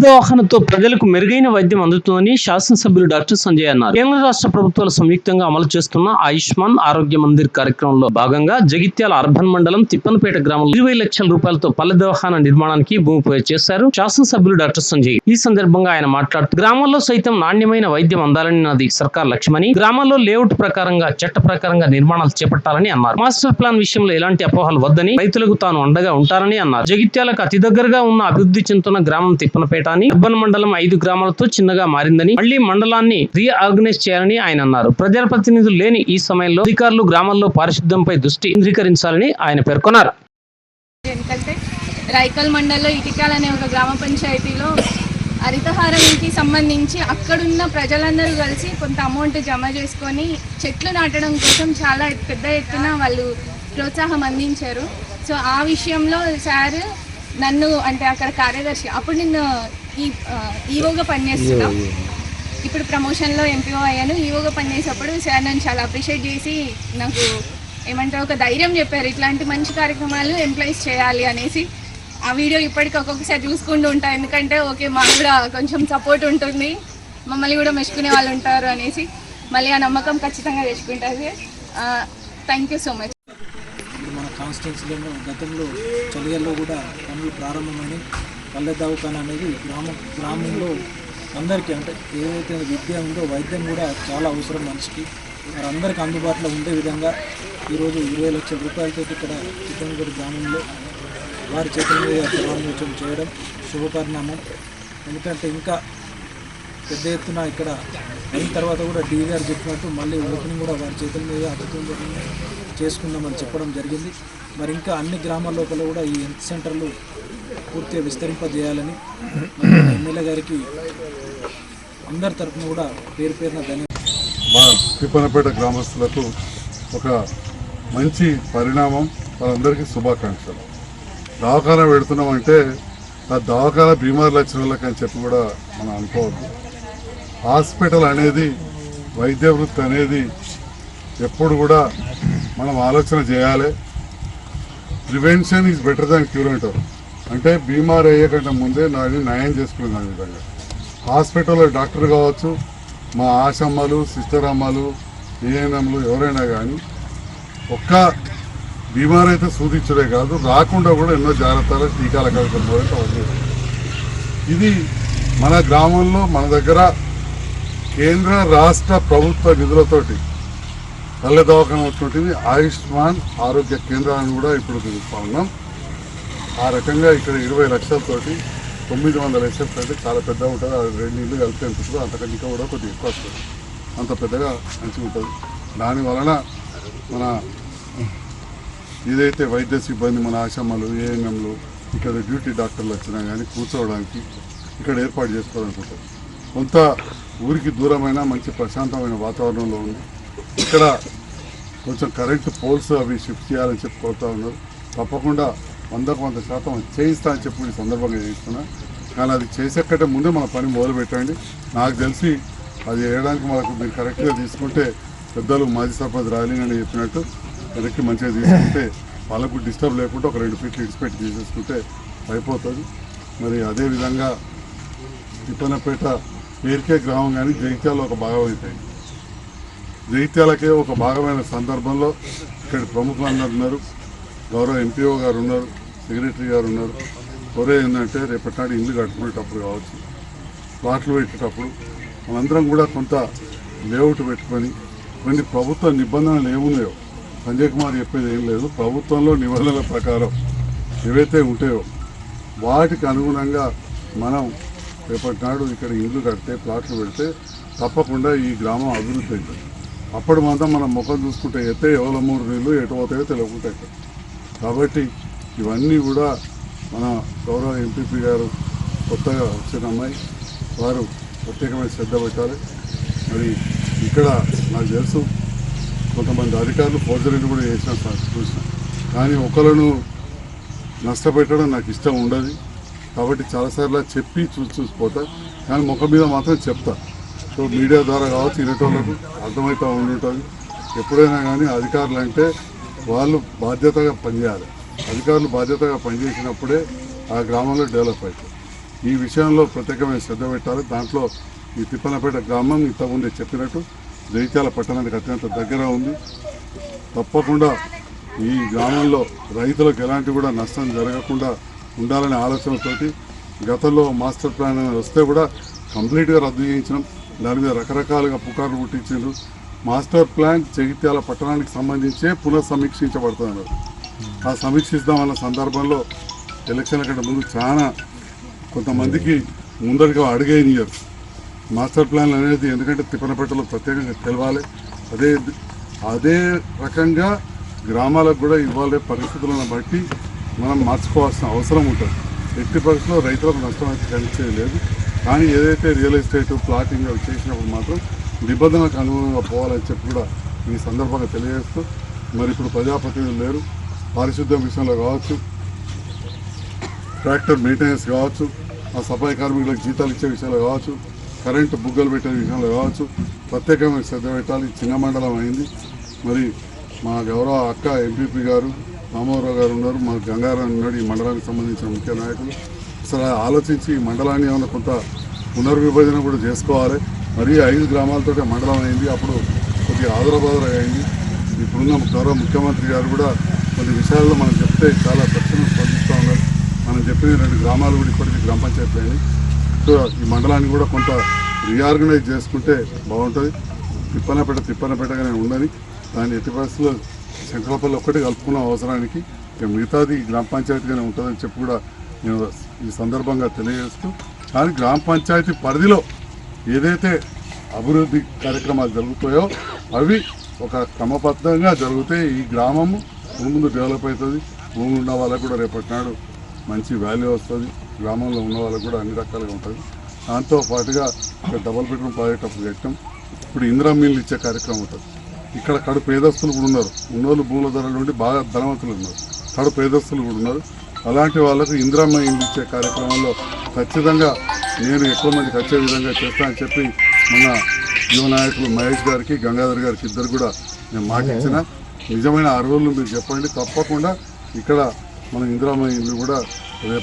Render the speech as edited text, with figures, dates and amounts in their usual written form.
దవాఖానతో ప్రజలకు మెరుగైన వైద్యం అందుతుందని శాసనసభ్యులు డాక్టర్ సంజయ్ అన్నారు. కేంద్ర రాష్ట్ర ప్రభుత్వాలు సంయుక్తంగా అమలు చేస్తున్న ఆయుష్మాన్ ఆరోగ్య మందిర్ కార్యక్రమంలో భాగంగా జగిత్యాల అర్బన్ మండలం తిప్పనపేట గ్రామంలో 20 లక్షల రూపాయలతో పల్లె దవాఖాన నిర్మాణానికి భూమి పూజ చేశారు శాసనసభ్యులు డాక్టర్ సంజయ్. ఈ సందర్భంగా ఆయన మాట్లాడుతూ గ్రామాల్లో సైతం నాణ్యమైన వైద్యం అందాలని నాది సర్కార్ లక్ష్యమని, గ్రామాల్లో లేఅవుట్ ప్రకారంగా చట్ట ప్రకారంగా నిర్మాణాలు చేపట్టాలని అన్నారు. మాస్టర్ ప్లాన్ విషయంలో ఎలాంటి అపోహలు వద్దని, రైతులకు తాను అండగా ఉంటారని అన్నారు. జగిత్యాలకు అతి దగ్గరగా ఉన్న అభివృద్ధి చెందుతున్న గ్రామం తిప్పనపేట అని, అర్బన్ మండలం 5 గ్రామాలతో చిన్నగా మారిందని, మళ్లీ మండలాన్ని రీఆర్గనైజ్ చేయాలని ఆయన అన్నారు. ప్రజాప్రతినిధులు లేని ఈ సమయంలో అధికారులు గ్రామాల్లో పారిశుద్ధ్యంపై దృష్టి కేంద్రీకరించాలని ఆయన పేర్కొన్నారు. ఎందుకంటే రైకల్ మండలంలో ఇటికాల్ అనే ఒక గ్రామ పంచాయతీలో హరితహారంకి సంబంధించి అక్కడున్న ప్రజలందరూ కలిసి కొంత అమౌంట్ జమ చేసుకొని చెట్లు నాటడం కోసం చాలా పెద్ద ఎత్తున వాళ్ళు ప్రోత్సాహం అందించారు. సో ఆ విషయంలో సార్ నన్ను, అంటే అక్కడ కార్యదర్శి, అప్పుడు నేను ఈవోగా పనిచేస్తున్నా, ఇప్పుడు ప్రమోషన్లో ఎంపీఓ అయ్యాను. ఈవోగా పనిచేసేటప్పుడు సార్ నన్ను చాలా అప్రిషియేట్ చేసి నాకు ఏమంటారు ఒక ధైర్యం చెప్పారు, ఇట్లాంటి మంచి కార్యక్రమాలు ఎంప్లాయీస్ చేయాలి అనేసి. ఆ వీడియో ఇప్పటికీ ఒక్కొక్కసారి చూసుకుంటూ ఉంటాను, ఎందుకంటే ఓకే మాకు కూడా కొంచెం సపోర్ట్ ఉంటుంది, మమ్మల్ని కూడా మెచ్చుకునే వాళ్ళు ఉంటారు అనేసి. మళ్ళీ ఆ నమ్మకం ఖచ్చితంగా తెచ్చుకుంటుంది. Thank you so much. మన కాన్స్టిట్యున్సీలో గతంలో చలిగల్లో కూడా పనులు ప్రారంభమని పల్లె దవాఖాన అనేది గ్రామంలో అందరికీ, అంటే ఏదైతే విద్య ఉందో వైద్యం కూడా చాలా అవసరం మనిషికి, మరి అందరికీ అందుబాటులో ఉండే విధంగా ఈరోజు 20 లక్షల రూపాయలతో ఇక్కడ చిత్తనపేట గ్రామంలో వారి చేతుల మీద ప్రారంభోత్సవం చేయడం శుభపరిణామం. ఎందుకంటే ఇంకా పెద్ద ఎత్తున ఇక్కడ అయిన తర్వాత కూడా డీ గారు చెప్పినట్టు మళ్ళీ ఓపెనింగ్ కూడా వారి చేతుల మీద అద్భుతంగా చేసుకుందామని చెప్పడం జరిగింది. మరి ఇంకా అన్ని గ్రామాల లోపల కూడా ఈ హెల్త్ సెంటర్లు పూర్తిగా విస్తరింపజేయాలని ఎమ్మెల్యే గారికి అందరి తరఫున కూడా పేరు పేరున ధన్యవాదాలు. మా తిప్పనపేట గ్రామస్తులకు ఒక మంచి పరిణామం, వాళ్ళందరికీ శుభాకాంక్షలు. దవాఖాన పెడుతున్నామంటే ఆ దవాఖాన బీమార్లు వచ్చిన వాళ్ళకి అని చెప్పి కూడా మనం అనుకోవద్దు. హాస్పిటల్ అనేది, వైద్య వృత్తి అనేది ఎప్పుడు కూడా మనం ఆలోచన చేయాలి. Prevention is better than cure అంటారు. అంటే బీమార్ అయ్యేకంటే ముందే నాది నయం చేసుకునే విధంగా హాస్పిటల్లో డాక్టర్ కావచ్చు, మా ఆశమ్మలు, సిస్టర్ అమ్మలు, ఏఎన్ఎంలు ఎవరైనా కానీ ఒక్క బీమార్ అయితే సూచించడే కాదు, రాకుండా కూడా ఎన్నో జాగ్రత్తలు టీకాల కార్యక్రమాలు అవసరం. ఇది మన గ్రామంలో మన దగ్గర కేంద్ర రాష్ట్ర ప్రభుత్వ నిధులతోటి పల్లె దవాఖాన వచ్చినటువంటి ఆయుష్మాన్ ఆరోగ్య కేంద్రాలను కూడా ఇప్పుడు పిలుస్తూ ఉన్నాం. ఆ రకంగా ఇక్కడ 20 లక్షలతోటి 900 లక్షలు అంటే చాలా పెద్దగా ఉంటుంది. అది 2 ఇళ్ళు కలిపి అనిపిస్తుంది, అంతకంటే ఇంకా కూడా కొద్దిగా ఎక్కువ వస్తుంది, అంత పెద్దగా మంచిగా ఉంటుంది. దానివలన మన ఏదైతే వైద్య సిబ్బంది, మన ఆశమ్మలు, ఏఎన్ఎంలు, ఇక్కడ డ్యూటీ డాక్టర్లు వచ్చినా కానీ కూర్చోవడానికి ఇక్కడ ఏర్పాటు చేసుకోవాలనుకుంటారు. కొంత ఊరికి దూరమైన మంచి ప్రశాంతమైన వాతావరణంలో ఉంది. ఇక్కడ కొంచెం కరెంటు పోల్స్ అవి షిఫ్ట్ చేయాలని చెప్పి కోరుతూ ఉన్నారు. తప్పకుండా 100% చేయిస్తా అని చెప్పి ఈ సందర్భంగా చేయిస్తున్నా. కానీ అది చేసేకంటే ముందే మన పని మొదలు పెట్టండి. నాకు తెలిసి అది వేయడానికి మనకు మీరు కరెక్ట్గా తీసుకుంటే, పెద్దలు మాజీ సర్పంచ్ రాలింగ్ అని చెప్పినట్టు వెనక్కి మంచిగా తీసుకుంటే వాళ్ళకు డిస్టర్బ్ లేకుండా ఒక 2 ఫీట్లు ఇడిచిపెట్టి తీసేసుకుంటే అయిపోతుంది. మరి అదేవిధంగా తిప్పనపేట పేరుకే గ్రామం కానీ జగిత్యాలలో ఒక భాగం అవుతాయి. జగిత్యాలకే ఒక భాగమైన సందర్భంలో ఇక్కడ ప్రముఖులందరూ ఉన్నారు, గౌరవ ఎంపీఓ గారు ఉన్నారు, సెక్రటరీ గారు ఉన్నారు. కొరే ఏంటంటే రేపటి నాడు ఇల్లు కట్టుకునేటప్పుడు కావచ్చు, ప్లాట్లు పెట్టేటప్పుడు మనందరం కూడా కొంత లేఅవుట్ పెట్టుకొని కొన్ని ప్రభుత్వ నిబంధనలు ఏమున్నాయో సంజయ్ కుమార్ చెప్పేది ఏం లేదు, ప్రభుత్వంలో నిబంధనల ప్రకారం ఏవైతే ఉంటాయో వాటికి అనుగుణంగా మనం రేపటి నాడు ఇక్కడ ఇల్లు కడితే, ప్లాట్లు పెడితే తప్పకుండా ఈ గ్రామం అభివృద్ధి అవుతుంది. అప్పుడు మాత్రం మనం ముఖం చూసుకుంటే ఎత్తే ఎవల 3 నీళ్ళు ఎటు పోతాయో తెలియకుంటాయి. కాబట్టి ఇవన్నీ కూడా మన గౌరవ ఎంపీపీ గారు కొత్తగా వచ్చిన అమ్మాయి వారు ప్రత్యేకమైన శ్రద్ధ పెట్టాలి. మరి ఇక్కడ నాకు తెలుసు కొంతమంది అధికారులు ఫోర్జరీలు కూడా చేసిన చూసిన, కానీ ఒకళ్ళను నష్టపెట్టడం నాకు ఇష్టం ఉండదు. కాబట్టి చాలాసార్లు చెప్పి చూసిపోతా, కానీ ముఖం మీద మాత్రం చెప్తా. సో మీడియా ద్వారా కావచ్చు వినేటోళ్ళకు అర్థమవుతూ ఉండుంటుంది. ఎప్పుడైనా కానీ అధికారులు అంటే వాళ్ళు బాధ్యతగా పనిచేయాలి. అధికారులు బాధ్యతగా పనిచేసినప్పుడే ఆ గ్రామంలో డెవలప్ అవుతుంది. ఈ విషయంలో ప్రత్యేకమైన శ్రద్ధ పెట్టాలి. దాంట్లో ఈ తిప్పనపేట గ్రామం ఇంతకుముందే చెప్పినట్టు జగిత్యాల పట్టణానికి అత్యంత దగ్గర ఉంది. తప్పకుండా ఈ గ్రామంలో రైతులకు ఎలాంటి కూడా నష్టం జరగకుండా ఉండాలనే ఆలోచనతోటి గతంలో మాస్టర్ ప్లాన్ వస్తే కూడా కంప్లీట్గా రద్దు చేయించడం, దాని మీద రకరకాలుగా పుకార్లు పుట్టించారు. మాస్టర్ ప్లాన్ జగిత్యాల పట్టణానికి సంబంధించే పునఃసమీక్షించబడుతున్నారు. ఆ సమీక్షిస్తామన్న సందర్భంలో ఎలక్షన్ల కంటే ముందు చాలా కొంతమందికి ముందరిగా అడిగేయనియరు మాస్టర్ ప్లాన్ అనేది. ఎందుకంటే తిప్పనపేటలో ప్రత్యేకంగా తెలవాలి. అదే రకంగా గ్రామాలకు కూడా ఇవ్వాలే పరిస్థితులను బట్టి మనం మార్చుకోవాల్సిన అవసరం ఉంటుంది. ఎట్టి పరిస్థితుల్లో రైతులకు నష్టం అయితే కలిసేది లేదు. కానీ ఏదైతే రియల్ ఎస్టేట్ ప్లాటింగ్ అవి చేసినప్పుడు మాత్రం నిబంధనలకు అనుగుణంగా పోవాలని చెప్పి కూడా ఈ సందర్భంగా తెలియజేస్తూ, మరి ఇప్పుడు ప్రజాప్రతినిధులు లేరు. పారిశుద్ధ్యం విషయంలో కావచ్చు, ట్రాక్టర్ మెయింటెనెన్స్ కావచ్చు, ఆ సఫాయి కార్మికులకు జీతాలు ఇచ్చే విషయంలో కావచ్చు, కరెంటు బుగ్గలు పెట్టే విషయంలో కావచ్చు ప్రత్యేకమైన శ్రద్ధ పెట్టాలి. చిన్న మండలం అయింది. మరి మా గౌరవ అక్క ఎంపీపీ గారు రామారావు గారు ఉన్నారు, మా గంగారావు ఉన్నాడు, ఈ మండలానికి సంబంధించిన ముఖ్య నాయకులు. అసలు ఆలోచించి ఈ మండలాన్ని ఏమైనా కొంత పునర్విభజన కూడా చేసుకోవాలి. మరి 5 గ్రామాలతో మండలం అయింది. అప్పుడు కొద్దిగా ఆదరబాదర అయింది. ఇప్పుడున్న గౌరవ ముఖ్యమంత్రి గారు కూడా కొన్ని విషయాల్లో మనం చెప్తే చాలా తక్షణం స్పందిస్తూ ఉన్నారు. మనం చెప్పిన 2 గ్రామాలు కూడా ఇప్పటికీ గ్రామ పంచాయతీ అయినాయి. సో ఈ మండలాన్ని కూడా కొంత రీఆర్గనైజ్ చేసుకుంటే బాగుంటుంది. తిప్పనపేటగానే ఉందని దాన్ని ఎట్టి పరిస్థితుల్లో శంకరపల్లి ఒక్కటి కలుపుకున్న అవసరానికి మిగతాది గ్రామ పంచాయతీగానే ఉంటుందని చెప్పి కూడా నేను ఈ సందర్భంగా తెలియజేస్తూ, కానీ గ్రామ పంచాయతీ పరిధిలో ఏదైతే అభివృద్ధి కార్యక్రమాలు జరుగుతాయో అవి ఒక క్రమబద్ధంగా జరిగితే ఈ గ్రామము ముందు డెవలప్ అవుతుంది. భూమి ఉన్న వాళ్ళకు కూడా రేపటి నాడు మంచి వాల్యూ వస్తుంది. గ్రామంలో ఉన్న వాళ్ళకు కూడా అన్ని రకాలుగా ఉంటుంది. దాంతో పాటుగా ఇక్కడ డబుల్ బెడ్రూమ్ ప్రాజెక్ట్ అప్పుడు కట్టాం. ఇప్పుడు ఇందిరా మిల్లు ఇచ్చే కార్యక్రమం ఉంటుంది. ఇక్కడ కడు పేదస్తులు కూడా ఉన్నారు. ఉన్నోళ్ళు భూముల ధరల నుండి బాగా ధనవంతులు ఉన్నారు, కడు పేదస్తులు కూడా ఉన్నారు. అలాంటి వాళ్ళకు ఇందిరమ్మ ఇల్లు ఇచ్చే కార్యక్రమంలో ఖచ్చితంగా నేను ఎక్కువ మందికి వచ్చే విధంగా చేస్తానని చెప్పి మన యువ నాయకులు మహేష్ గారికి, గంగాధర్ గారికి ఇద్దరు కూడా నేను మాట ఇచ్చిన. నిజమైన అర్హులు మీరు చెప్పండి, తప్పకుండా ఇక్కడ మన ఇందిరమ్మ ఇల్లు కూడా